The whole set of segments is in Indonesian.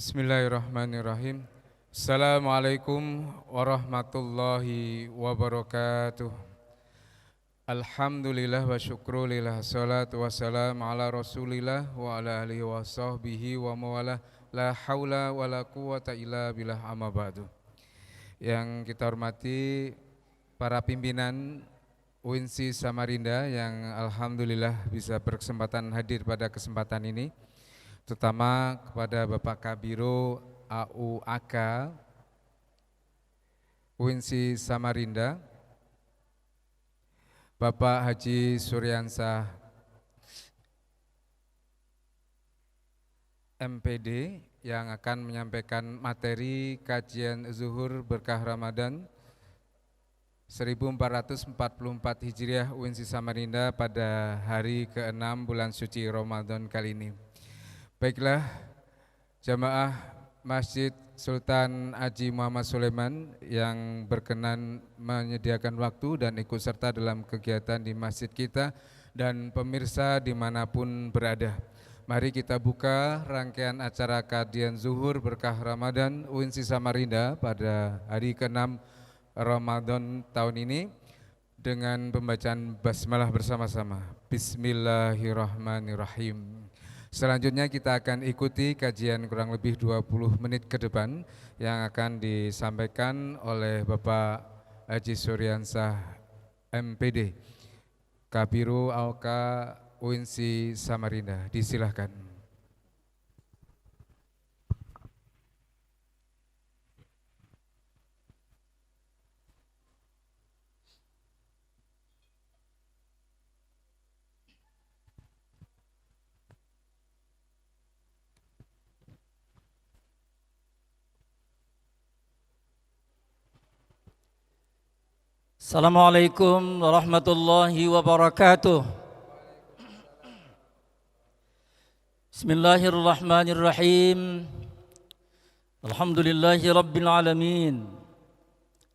Bismillahirrahmanirrahim. Assalamualaikum warahmatullahi wabarakatuh. Alhamdulillah wa syukrulillah. Salatu wassalam ala rasulillah wa ala alihi wa sahbihi wa mawalah. La hawla wa la quwata illa billah, amma ba'du. Yang kita hormati para pimpinan UINSI Samarinda yang alhamdulillah bisa berkesempatan hadir pada kesempatan ini, terutama kepada Bapak Kabiro AUAK UINSI Samarinda, Bapak Haji Suryansah MPD yang akan menyampaikan materi kajian Zuhur Berkah Ramadan 1444 Hijriah UINSI Samarinda pada hari ke-6 bulan suci Ramadan kali ini. Baiklah, jamaah Masjid Sultan Haji Muhammad Sulaiman yang berkenan menyediakan waktu dan ikut serta dalam kegiatan di masjid kita dan pemirsa dimanapun berada. Mari kita buka rangkaian acara kajian Zuhur Berkah Ramadan UINSI Samarinda pada hari ke-6 Ramadan tahun ini dengan pembacaan basmalah bersama-sama. Bismillahirrahmanirrahim. Selanjutnya kita akan ikuti kajian kurang lebih 20 menit ke depan yang akan disampaikan oleh Bapak Haji Suryansah MPD, Kabiro AUK UINSI Samarinda. Disilahkan. Assalamualaikum warahmatullahi wabarakatuh. Bismillahirrahmanirrahim. Alhamdulillahi rabbil alamin.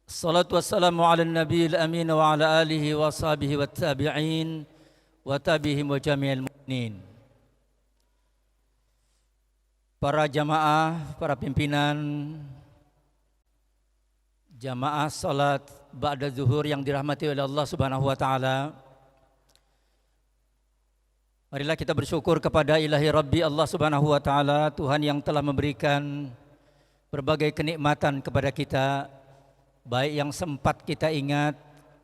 Assalatu wassalamu ala nabiyil amin wa ala alihi wa sahbihi wa tabi'in wa tabi'ihim wa jami'il mu'minin. Para jamaah, para pimpinan jamaah salat ba'da zuhur yang dirahmati oleh Allah Subhanahu wa taala. Marilah kita bersyukur kepada Ilahi Rabbi Allah Subhanahu wa taala, Tuhan yang telah memberikan berbagai kenikmatan kepada kita, baik yang sempat kita ingat,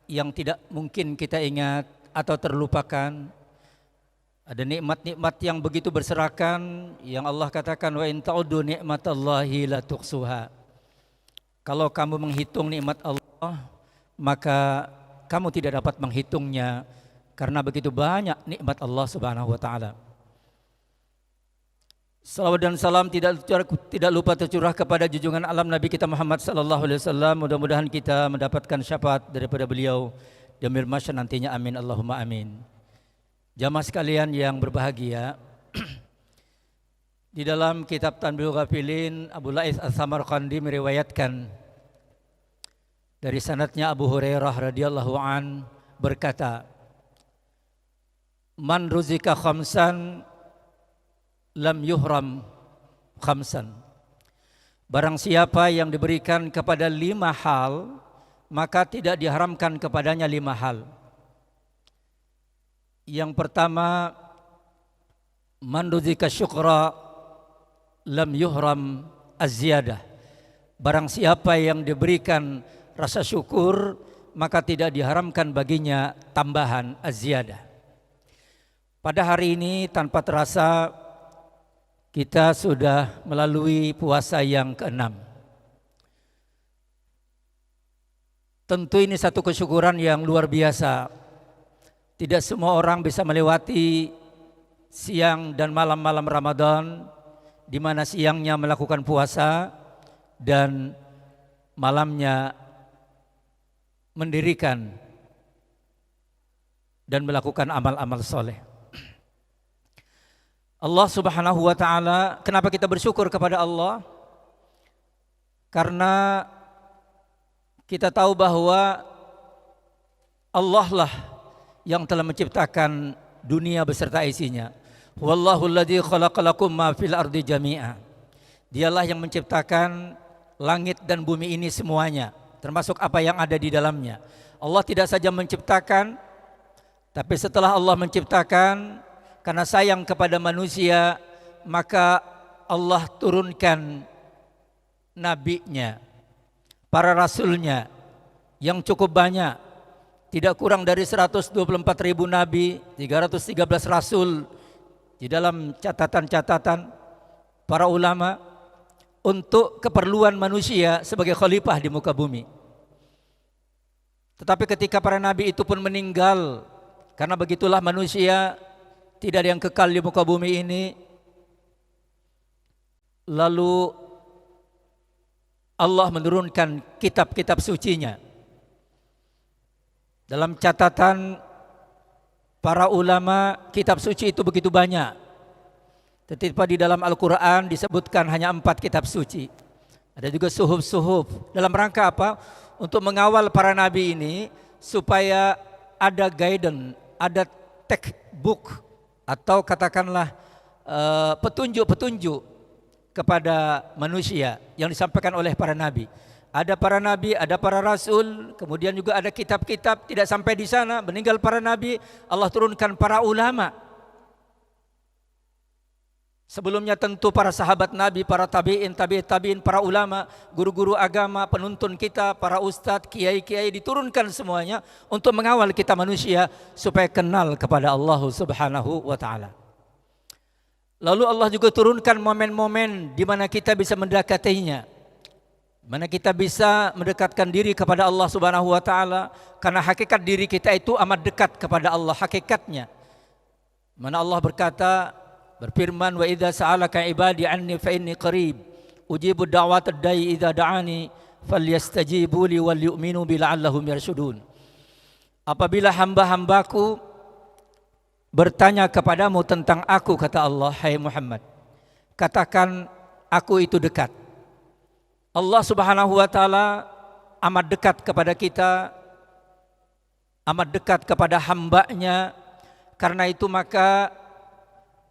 yang tidak mungkin kita ingat atau terlupakan. Ada nikmat-nikmat yang begitu berserakan yang Allah katakan wa in ta'uddu ni'matallahi la tuhsuha. Kalau kamu menghitung nikmat Allah, maka kamu tidak dapat menghitungnya karena begitu banyak nikmat Allah Subhanahu wa taala. Salawat dan salam tidak lupa tercurah kepada junjungan alam Nabi kita Muhammad sallallahu alaihi wasallam. Mudah-mudahan kita mendapatkan syafaat daripada beliau di yaumil mahsyar nantinya, amin Allahumma amin. Jamaah sekalian yang berbahagia, di dalam kitab Tanbihul Ghafilin, Abu Lais As-Samarqandi meriwayatkan dari sanadnya Abu Hurairah radhiyallahu an berkata, man ruzika khamsan lam yuhram khamsan. Barang siapa yang diberikan kepada 5 hal, maka tidak diharamkan kepadanya 5 hal. Yang pertama, man ruzika syukra lam yuhram az-ziyadah. Barang siapa yang diberikan rasa syukur, maka tidak diharamkan baginya tambahan az-ziyadah. Pada hari ini tanpa terasa kita sudah melalui puasa yang ke-6. Tentu ini satu kesyukuran yang luar biasa. Tidak semua orang bisa melewati siang dan malam-malam Ramadan, di mana siangnya melakukan puasa dan malamnya mendirikan dan melakukan amal-amal soleh. Allah Subhanahu wa taala, kenapa kita bersyukur kepada Allah? Karena kita tahu bahwa Allah lah yang telah menciptakan dunia beserta isinya. Wallahu alladzi khalaqalakum ma fil ardi jami'a. Dialah yang menciptakan langit dan bumi ini semuanya, termasuk apa yang ada di dalamnya. Allah tidak saja menciptakan, tapi setelah Allah menciptakan, karena sayang kepada manusia, maka Allah turunkan nabinya, para rasulnya yang cukup banyak, tidak kurang dari 124.000 nabi, 313 rasul di dalam catatan-catatan para ulama, untuk keperluan manusia sebagai khalifah di muka bumi. Tetapi ketika para nabi itu pun meninggal, karena begitulah manusia, tidak ada yang kekal di muka bumi ini, lalu Allah menurunkan kitab-kitab sucinya. Dalam catatan para ulama, kitab suci itu begitu banyak. Tetapi di dalam Al-Quran disebutkan hanya 4 kitab suci. Ada juga suhuf-suhuf. Dalam rangka apa? Untuk mengawal para nabi ini supaya ada guidance, ada textbook, atau katakanlah petunjuk-petunjuk kepada manusia yang disampaikan oleh para nabi. Ada para nabi, ada para rasul, kemudian juga ada kitab-kitab. Tidak sampai di sana, meninggal para nabi, Allah turunkan para ulama. Sebelumnya tentu para sahabat Nabi, para tabi'in, tabi'in, para ulama, guru-guru agama, penuntun kita, para ustadz, kiai-kiai, diturunkan semuanya untuk mengawal kita manusia supaya kenal kepada Allah Subhanahu wa ta'ala. Lalu Allah juga turunkan momen-momen di mana kita bisa mendekatinya, mana kita bisa mendekatkan diri kepada Allah Subhanahu wa ta'ala, karena hakikat diri kita itu amat dekat kepada Allah, hakikatnya. Mana Allah berfirman, wa idza sa'alaka ibadi anni fa inni qarib ujibu da'watad da'i idza da'ani falyastajibu li wal yu'minu bi la'allahum yarshudun. Apabila hamba-hambaku bertanya kepadamu tentang aku, kata Allah, hai Muhammad, katakan aku itu dekat. Allah Subhanahu wa ta'ala amat dekat kepada kita, amat dekat kepada hambanya. Karena itu maka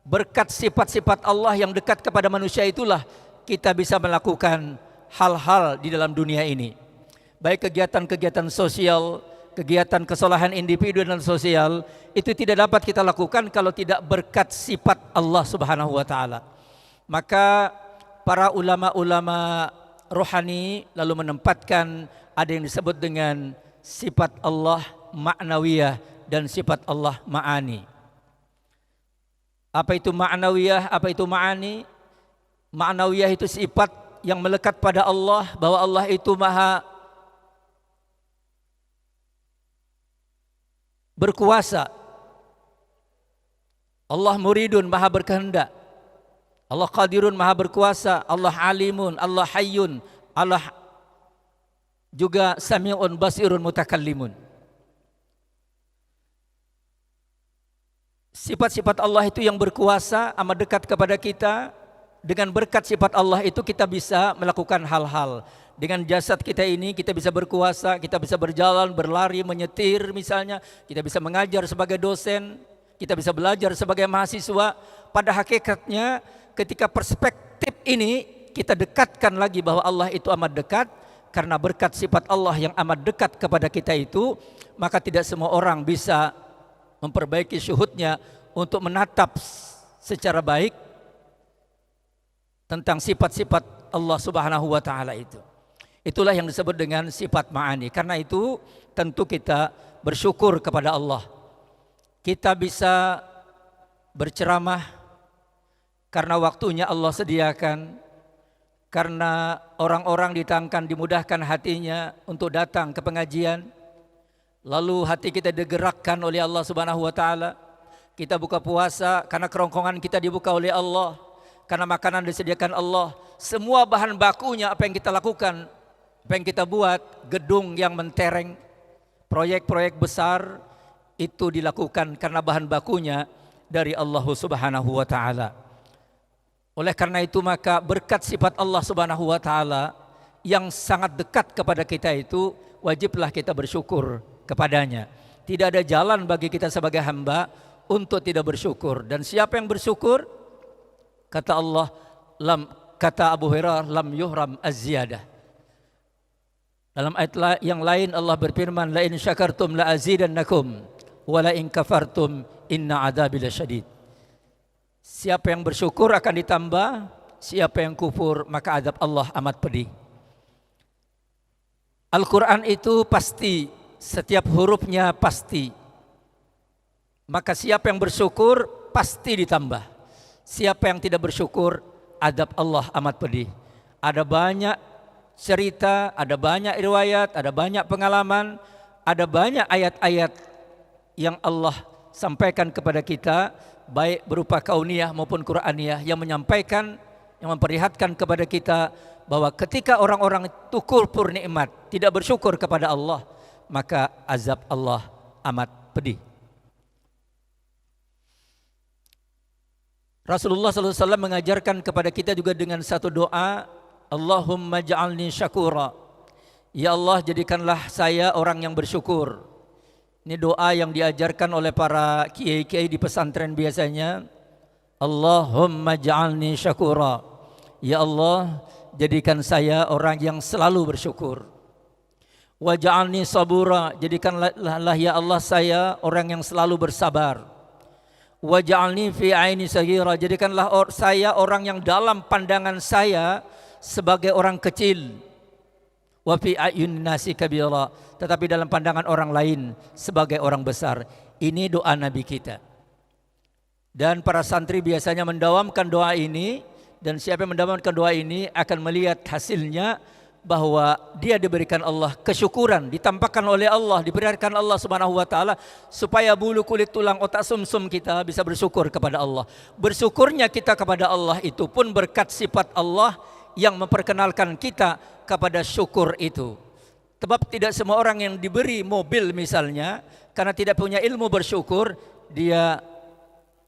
berkat sifat-sifat Allah yang dekat kepada manusia itulah kita bisa melakukan hal-hal di dalam dunia ini. Baik kegiatan-kegiatan sosial, kegiatan kesalahan individu dan sosial, itu tidak dapat kita lakukan kalau tidak berkat sifat Allah Subhanahu wa ta'ala. Maka para ulama-ulama rohani lalu menempatkan ada yang disebut dengan sifat Allah ma'nawiyah dan sifat Allah ma'ani. Apa itu ma'nawiyah, apa itu ma'ani? Ma'nawiyah itu sifat yang melekat pada Allah, bahwa Allah itu maha berkuasa. Allah muridun, maha berkehendak. Allah qadirun, maha berkuasa. Allah alimun, Allah hayyun, Allah juga sami'un basirun mutakallimun. Sifat-sifat Allah itu yang berkuasa, amat dekat kepada kita. Dengan berkat sifat Allah itu kita bisa melakukan hal-hal. Dengan jasad kita ini kita bisa berkuasa, kita bisa berjalan, berlari, menyetir misalnya. Kita bisa mengajar sebagai dosen, kita bisa belajar sebagai mahasiswa. Pada hakikatnya ketika perspektif ini kita dekatkan lagi bahwa Allah itu amat dekat. Karena berkat sifat Allah yang amat dekat kepada kita itu, maka tidak semua orang bisa memperbaiki syuhudnya untuk menatap secara baik tentang sifat-sifat Allah Subhanahu wa ta'ala itu. Itulah yang disebut dengan sifat ma'ani. Karena itu tentu kita bersyukur kepada Allah. Kita bisa berceramah karena waktunya Allah sediakan, karena orang-orang dimudahkan hatinya untuk datang ke pengajian. Lalu hati kita digerakkan oleh Allah Subhanahu wa ta'ala. Kita buka puasa karena kerongkongan kita dibuka oleh Allah, karena makanan disediakan Allah. Semua bahan bakunya apa yang kita lakukan, apa yang kita buat, gedung yang mentereng, proyek-proyek besar, itu dilakukan karena bahan bakunya dari Allah Subhanahu wa ta'ala. Oleh karena itu maka berkat sifat Allah Subhanahu wa ta'ala yang sangat dekat kepada kita itu, wajiblah kita bersyukur kepadanya. Tidak ada jalan bagi kita sebagai hamba untuk tidak bersyukur. Dan siapa yang bersyukur, kata Allah, lam kata Abu Hurairah, lam yuhram az-ziyadah. Dalam ayat yang lain Allah berfirman, la in syakartum la azidannakum wa la in kafartum inna adzabi lasyadid. Siapa yang bersyukur akan ditambah, siapa yang kufur maka azab Allah amat pedih. Al-Quran itu pasti, setiap hurufnya pasti. Maka siapa yang bersyukur pasti ditambah. Siapa yang tidak bersyukur, azab Allah amat pedih. Ada banyak cerita, ada banyak riwayat, ada banyak pengalaman, ada banyak ayat-ayat yang Allah sampaikan kepada kita, baik berupa kauniyah maupun Qur'aniyah, yang menyampaikan, yang memperlihatkan kepada kita bahwa ketika orang-orang itu kufur nikmat, tidak bersyukur kepada Allah, maka azab Allah amat pedih. Rasulullah SAW mengajarkan kepada kita juga dengan satu doa, Allahumma ja'alni syakura. Ya Allah, jadikanlah saya orang yang bersyukur. Ini doa yang diajarkan oleh para kiai-kiai di pesantren biasanya. Allahumma ja'alni syakura. Ya Allah, jadikan saya orang yang selalu bersyukur. Wa ja'alni sabura. Jadikanlah ya Allah saya orang yang selalu bersabar. Waj'alni fi aini saghira, jadikanlah saya orang yang dalam pandangan saya sebagai orang kecil. Wa fi ayunin nasi kabira, tetapi dalam pandangan orang lain sebagai orang besar. Ini doa Nabi kita. Dan para santri biasanya mendawamkan doa ini, dan siapa yang mendawamkan doa ini akan melihat hasilnya, bahwa dia diberikan Allah kesyukuran, ditampakkan oleh Allah, diberikan Allah Subhanahu wa taala supaya bulu kulit tulang otak sumsum kita bisa bersyukur kepada Allah. Bersyukurnya kita kepada Allah itu pun berkat sifat Allah yang memperkenalkan kita kepada syukur itu. Sebab tidak semua orang yang diberi mobil misalnya, karena tidak punya ilmu bersyukur, dia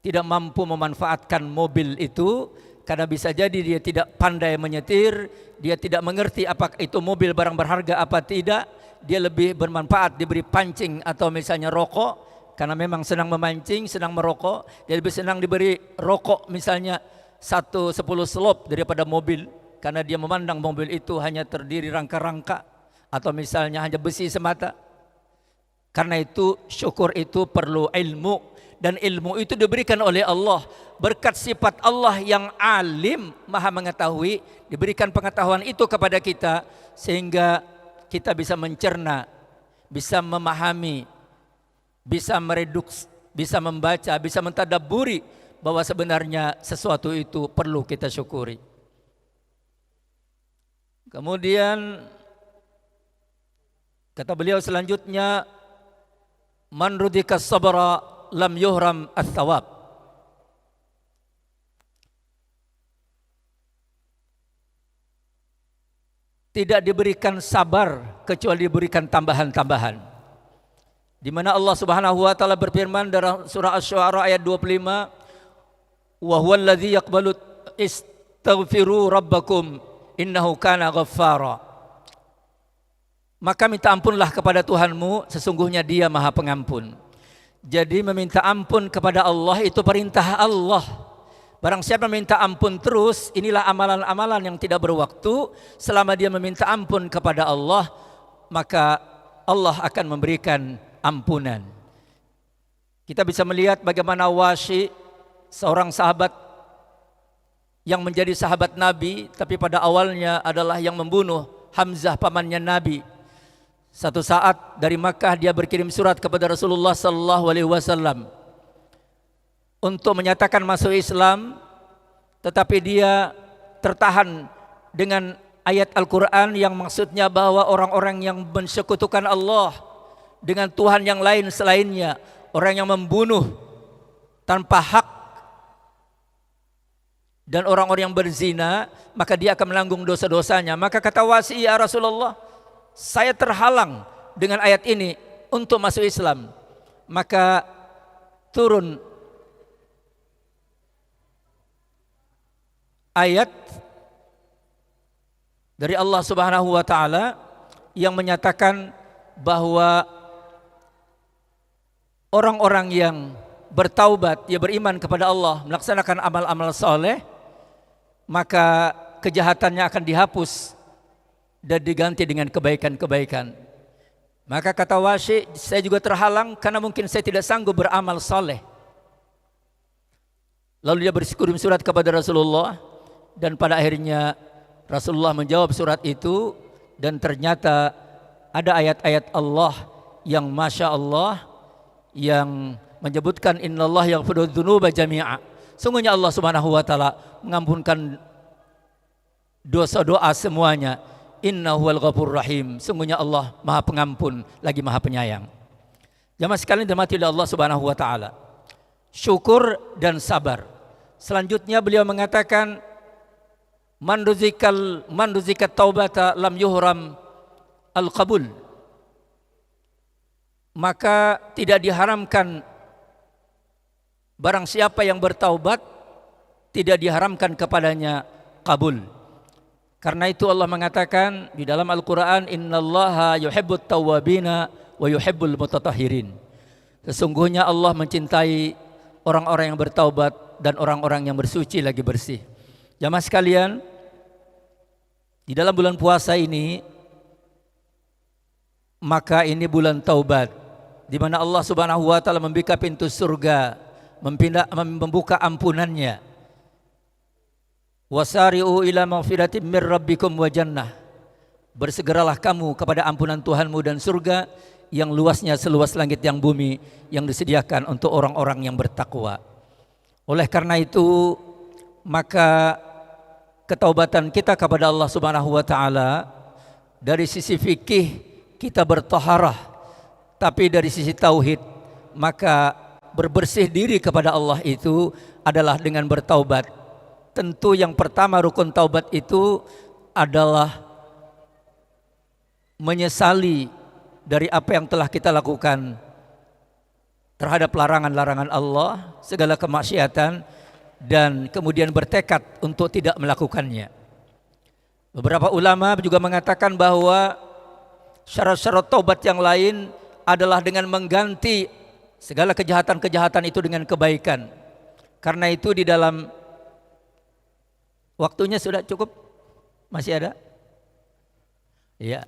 tidak mampu memanfaatkan mobil itu. Karena bisa jadi dia tidak pandai menyetir, dia tidak mengerti apakah itu mobil barang berharga apa tidak. Dia lebih bermanfaat diberi pancing atau misalnya rokok, karena memang senang memancing, senang merokok. Dia lebih senang diberi rokok misalnya 10 slop daripada mobil, karena dia memandang mobil itu hanya terdiri rangka-rangka atau misalnya hanya besi semata. Karena itu syukur itu perlu ilmu, dan ilmu itu diberikan oleh Allah berkat sifat Allah yang alim, maha mengetahui. Diberikan pengetahuan itu kepada kita sehingga kita bisa mencerna, bisa memahami, bisa mereduks, bisa membaca, bisa mentadabburi bahwa sebenarnya sesuatu itu perlu kita syukuri. Kemudian kata beliau selanjutnya, man rudika sabra lam yuhram ats-tsawab. Tidak diberikan sabar kecuali diberikan tambahan-tambahan. Di mana Allah Subhanahu wa taala berfirman dalam surah Asy-Syu'ara ayat 25, wa huwal ladzi yaqbalu istaghfiru rabbakum innahu kana ghaffara. Maka minta ampunlah kepada Tuhanmu, sesungguhnya Dia Maha Pengampun. Jadi meminta ampun kepada Allah itu perintah Allah. Barang siapa meminta ampun terus, inilah amalan-amalan yang tidak berwaktu. Selama dia meminta ampun kepada Allah, maka Allah akan memberikan ampunan. Kita bisa melihat bagaimana Wasy, seorang sahabat yang menjadi sahabat Nabi, tapi pada awalnya adalah yang membunuh Hamzah pamannya Nabi. Satu saat dari Makkah dia berkirim surat kepada Rasulullah sallallahu alaihi wasallam untuk menyatakan masuk Islam, tetapi dia tertahan dengan ayat Al-Quran yang maksudnya bahwa orang-orang yang mensekutukan Allah dengan Tuhan yang lain selainnya, orang yang membunuh tanpa hak, dan orang-orang yang berzina, maka dia akan menanggung dosa-dosanya. Maka kata Wasy, ya Rasulullah, saya terhalang dengan ayat ini untuk masuk Islam. Maka turun ayat dari Allah Subhanahu wa taala yang menyatakan bahwa orang-orang yang bertaubat, dia beriman kepada Allah, melaksanakan amal-amal soleh, maka kejahatannya akan dihapus dan diganti dengan kebaikan-kebaikan. Maka kata Wasy, saya juga terhalang karena mungkin saya tidak sanggup beramal saleh. Lalu dia berkirim surat kepada Rasulullah, dan pada akhirnya Rasulullah menjawab surat itu, dan ternyata ada ayat-ayat Allah yang Masya Allah yang menyebutkan innallah yaghfiru dzunuba jami'a. Sungguhnya Allah Subhanahu wa taala mengampunkan dosa-doa semuanya. Innahu wal ghafur rahim. Sungguhnya Allah Maha Pengampun lagi Maha Penyayang. Jamaah sekalian dirahmati oleh Allah Subhanahu wa taala. Syukur dan sabar. Selanjutnya beliau mengatakan man ruzikat taubata lam yuhram al-qabul. Maka tidak diharamkan barang siapa yang bertaubat, tidak diharamkan kepadanya kabul. Karena itu Allah mengatakan di dalam Al-Quran, innallaha yuhibbut tawwabina wa yuhibbul mutatahhirin. Sesungguhnya Allah mencintai orang-orang yang bertaubat dan orang-orang yang bersuci lagi bersih. Jamaah sekalian, di dalam bulan puasa ini, maka ini bulan taubat, di mana Allah Subhanahu wa taala membuka pintu surga, membuka ampunannya. Wasari'u ila maghfiratin mir rabbikum wa jannah. Bersegeralah kamu kepada ampunan Tuhanmu dan surga yang luasnya seluas langit yang bumi, yang disediakan untuk orang-orang yang bertakwa. Oleh karena itu, maka ketaubatan kita kepada Allah Subhanahu wa taala dari sisi fikih kita bertaharah, tapi dari sisi tauhid maka berbersih diri kepada Allah itu adalah dengan bertaubat. Tentu yang pertama rukun taubat itu adalah menyesali dari apa yang telah kita lakukan terhadap larangan-larangan Allah, segala kemaksiatan, dan kemudian bertekad untuk tidak melakukannya. Beberapa ulama juga mengatakan bahwa syarat-syarat taubat yang lain adalah dengan mengganti segala kejahatan-kejahatan itu dengan kebaikan. Karena itu di dalam waktunya sudah cukup? Masih ada? Iya.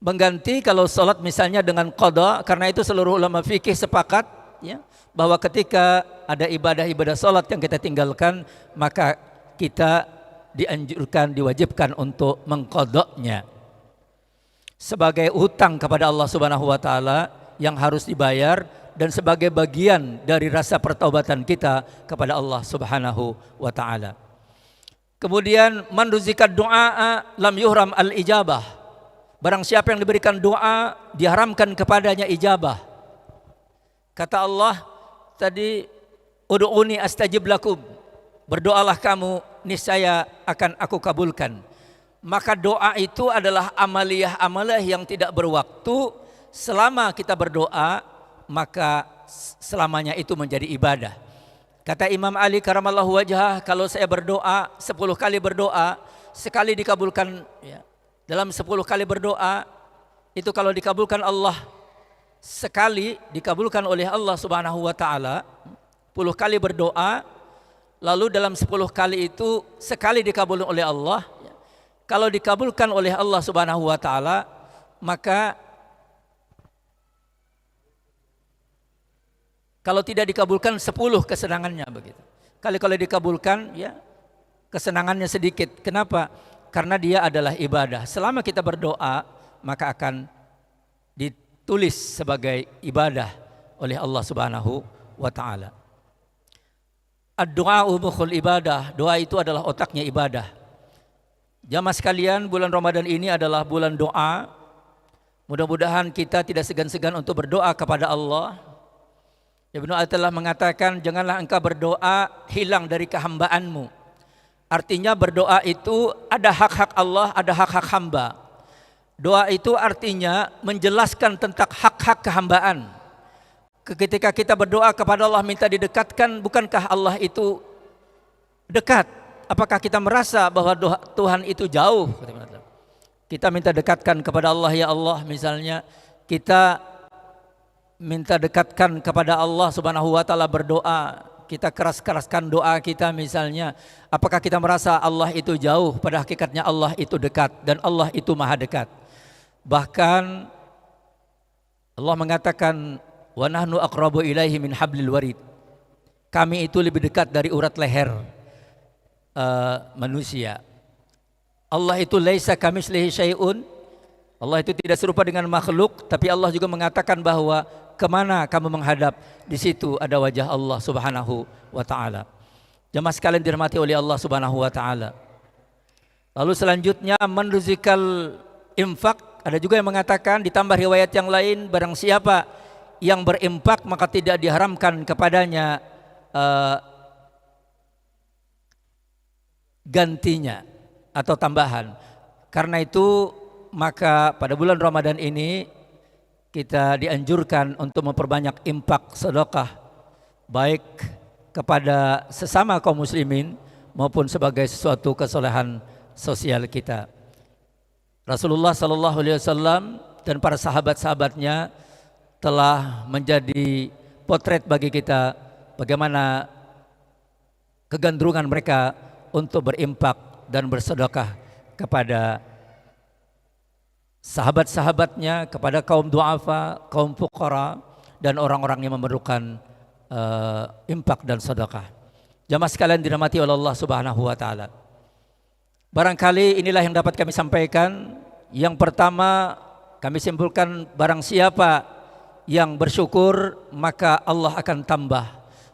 Mengganti kalau sholat misalnya dengan qada, karena itu seluruh ulama fikih sepakat ya, bahwa ketika ada ibadah-ibadah sholat yang kita tinggalkan, maka kita dianjurkan, diwajibkan untuk mengqadanya sebagai hutang kepada Allah Subhanahu wa taala yang harus dibayar, dan sebagai bagian dari rasa pertaubatan kita kepada Allah Subhanahu wa taala. Kemudian man ruzikat du'a lam yuhram al-ijabah. Barang siapa yang diberikan doa, diharamkan kepadanya ijabah. Kata Allah tadi, ud'uni astajib lakum. Berdoalah kamu, niscaya akan aku kabulkan. Maka doa itu adalah amaliyah-amaliyah yang tidak berwaktu. Selama kita berdoa, maka selamanya itu menjadi ibadah. Kata Imam Ali karamallahu wajhah, kalau saya berdoa 10 kali berdoa, sekali dikabulkan ya. Dalam 10 kali berdoa itu kalau dikabulkan Allah sekali, dikabulkan oleh Allah Subhanahu wa taala. 10 kali berdoa, lalu dalam 10 kali itu sekali dikabulkan oleh Allah. Kalau dikabulkan oleh Allah Subhanahu wa taala, maka kalau tidak dikabulkan 10 kesenangannya begitu. Kalau dikabulkan ya kesenangannya sedikit. Kenapa? Karena dia adalah ibadah. Selama kita berdoa, maka akan ditulis sebagai ibadah oleh Allah Subhanahu wa taala. Ad-du'a mukhul ibadah. Doa itu adalah otaknya ibadah. Jamaah sekalian, bulan Ramadan ini adalah bulan doa. Mudah-mudahan kita tidak segan-segan untuk berdoa kepada Allah. Ibnu Athaillah mengatakan, janganlah engkau berdoa hilang dari kehambaanmu. Artinya berdoa itu ada hak-hak Allah, ada hak-hak hamba. Doa itu artinya menjelaskan tentang hak-hak kehambaan. Ketika kita berdoa kepada Allah minta didekatkan, bukankah Allah itu dekat? Apakah kita merasa bahwa Tuhan itu jauh? Kita minta dekatkan kepada Allah, ya Allah, misalnya kita minta dekatkan kepada Allah Subhanahu wa taala berdoa, kita keras-keraskan doa kita misalnya, apakah kita merasa Allah itu jauh? Pada hakikatnya Allah itu dekat dan Allah itu maha dekat. Bahkan Allah mengatakan, wa nahnu aqrabu ilaihi min hablil warid. Kami itu lebih dekat dari urat leher manusia. Allah itu laisa kamitslihi syai'un. Allah itu tidak serupa dengan makhluk, tapi Allah juga mengatakan bahwa kemana kamu menghadap, di situ ada wajah Allah Subhanahu wa taala. Jemaah sekalian dirahmati oleh Allah Subhanahu wa taala. Lalu selanjutnya menruzikal infak, ada juga yang mengatakan ditambah riwayat yang lain, barang siapa yang berimpak maka tidak diharamkan kepadanya gantinya atau tambahan. Karena itu maka pada bulan Ramadan ini kita dianjurkan untuk memperbanyak infak sedekah, baik kepada sesama kaum muslimin maupun sebagai sesuatu kesolehan sosial kita. Rasulullah sallallahu alaihi wasallam dan para sahabat-sahabatnya telah menjadi potret bagi kita bagaimana kegandrungan mereka untuk berimpak dan bersedekah kepada sahabat-sahabatnya, kepada kaum du'afa, kaum fuqara, dan orang-orang yang memerlukan impak dan sedekah. Jamaah sekalian dirahmati oleh Allah Subhanahu wa taala. Barangkali inilah yang dapat kami sampaikan. Yang pertama, kami simpulkan barang siapa yang bersyukur maka Allah akan tambah.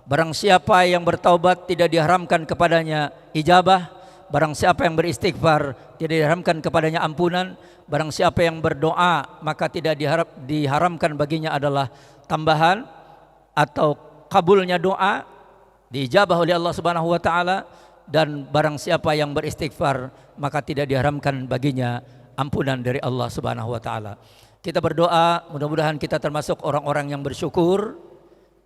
Barang siapa yang bertaubat tidak diharamkan kepadanya ijabah. Barang siapa yang beristighfar tidak diharamkan kepadanya ampunan. Barang siapa yang berdoa maka tidak diharamkan baginya adalah tambahan atau kabulnya doa, diijabah oleh Allah Subhanahu wa taala. Dan barang siapa yang beristighfar maka tidak diharamkan baginya ampunan dari Allah Subhanahu wa taala. Kita berdoa mudah-mudahan kita termasuk orang-orang yang bersyukur,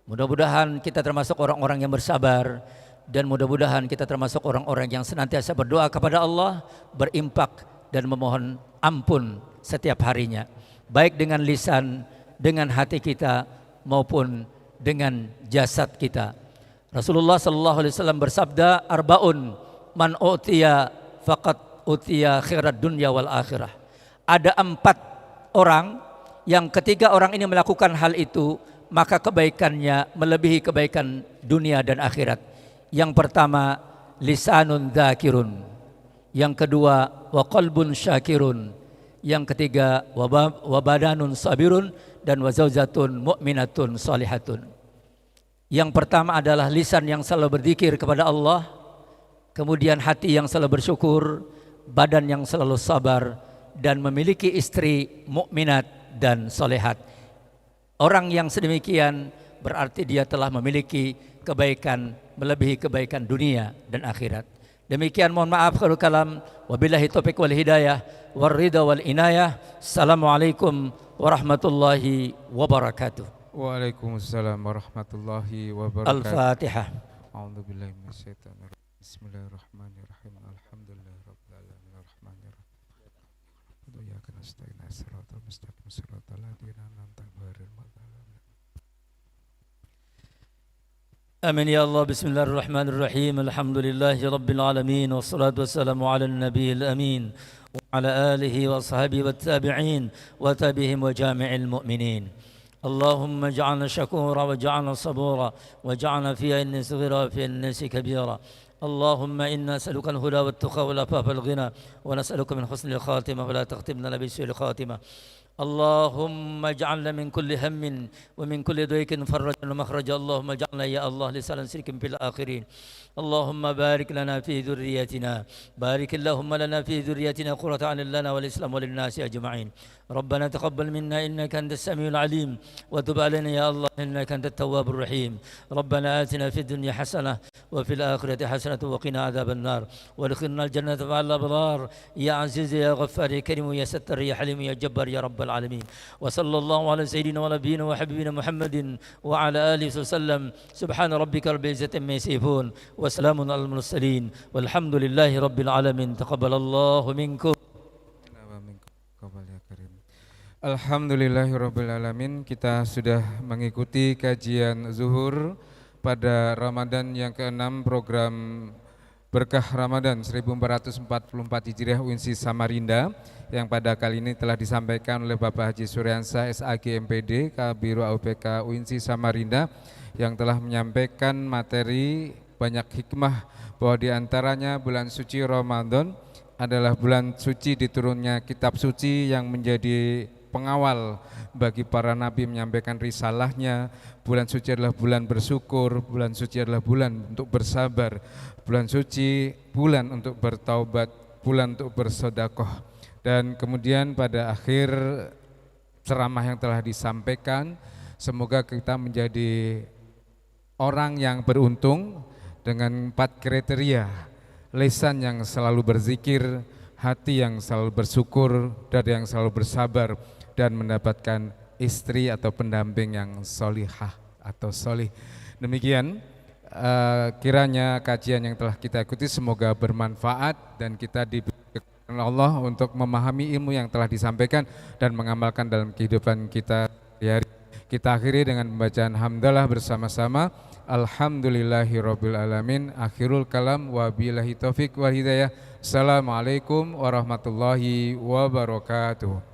mudah-mudahan kita termasuk orang-orang yang bersabar, dan mudah-mudahan kita termasuk orang-orang yang senantiasa berdoa kepada Allah, berimpak dan memohon ampun setiap harinya, baik dengan lisan, dengan hati kita maupun dengan jasad kita. Rasulullah sallallahu alaihi wasallam bersabda, arbaun man utiya faqad utiya khairat dunya wal akhirah. Ada 4 orang yang ketiga orang ini melakukan hal itu maka kebaikannya melebihi kebaikan dunia dan akhirat. Yang pertama, lisanun dzakirun. Yang kedua, wa qalbun syakirun. Yang ketiga, wa badanun sabirun, dan wa zaujatun mu'minatun salihatun. Yang pertama adalah lisan yang selalu berzikir kepada Allah, kemudian hati yang selalu bersyukur, badan yang selalu sabar, dan memiliki istri mukminat dan solehat. Orang yang sedemikian berarti dia telah memiliki kebaikan melebihi kebaikan dunia dan akhirat. Demikian, mohon maaf kalau kalam, wabillahi taufiq wal hidayah war ridha wal inayah. Assalamualaikum warahmatullahi wabarakatuh. Waalaikumsalam warahmatullahi wabarakatuh. Al-Fatihah. A'udzubillahi minasyaitonir rajim. Bismillahirrahmanirrahim. Alhamdulillahirabbil alamin arrahmanirrahim. Iyyaka nasta'in ihdinas mustaqim shiratal ladzina an'amta 'alaihim. Amin ya Allah. Bismillahirrahmanirrahim. Alhamdulillahi rabbil alamin, wassalatu wassalamu ala nabiyil amin wa ala alihi wa sahbihi wat tabi'in wa tabi'ihim wa jami'il mu'minin. Allahumma ij'alna syakura wa ij'alna sabura wa ij'alna fiha inna saghira wa fiha innasi kabira. Allahumma inna nas'aluka al-huda wat-tuqa wal-afafa wal-ghina wa nas'aluka min husnil khatimah wa la taqtimna bi su'il khatimah. اللهم اجعلنا من كل هم ومن كل ضيق فرجا ومخرجا. اللهم اجعلنا يا الله لسانا صدق في الآخرين. اللهم بارك لنا في ذريتنا، بارك اللهم لنا في ذريتنا قرة أعين لنا والإسلام وللناس أجمعين. ربنا تقبل منا إنك أنت السميع العليم وتب علينا يا الله إنك أنت التواب الرحيم. ربنا آتنا في الدنيا حسنة وفي الآخرة حسنة وقنا عذاب النار وادخلنا الجنة مع الأبرار. يا عزيز يا غفار يا كريم يا ستر يا حليم يا جبار يا رب العالمين. وصلى الله على سيدنا ونبينا وحبيبنا محمد وعلى آله وسلم. سبحان ربك رب العزة عما يصفون وسلام على المرسلين والحمد لله رب العالمين. تقبل الله منكم. Alhamdulillahirabbil alamin. Kita sudah mengikuti kajian zuhur pada Ramadan yang ke-6 program Berkah Ramadan 1444 Hijriah UINSI Samarinda yang pada kali ini telah disampaikan oleh Bapak Haji Suryansa SAG MPD Kabiro AUPK UINSI Samarinda yang telah menyampaikan materi banyak hikmah bahwa diantaranya bulan suci Ramadan adalah bulan suci diturunnya kitab suci yang menjadi pengawal bagi para nabi menyampaikan risalahnya. Bulan suci adalah bulan bersyukur, bulan suci adalah bulan untuk bersabar, bulan suci bulan untuk bertaubat, bulan untuk bersedekah. Dan kemudian pada akhir ceramah yang telah disampaikan, semoga kita menjadi orang yang beruntung dengan 4 kriteria: lisan yang selalu berzikir, hati yang selalu bersyukur, dada yang selalu bersabar, dan mendapatkan istri atau pendamping yang solihah atau solih. Demikian kiranya kajian yang telah kita ikuti semoga bermanfaat dan kita diberikan Allah untuk memahami ilmu yang telah disampaikan dan mengamalkan dalam kehidupan kita sehari-hari. Kita akhiri dengan pembacaan hamdalah bersama-sama. Alhamdulillahirabbil alamin. Akhirul kalam wabillahi taufik wal hidayah. Assalamualaikum warahmatullahi wabarakatuh.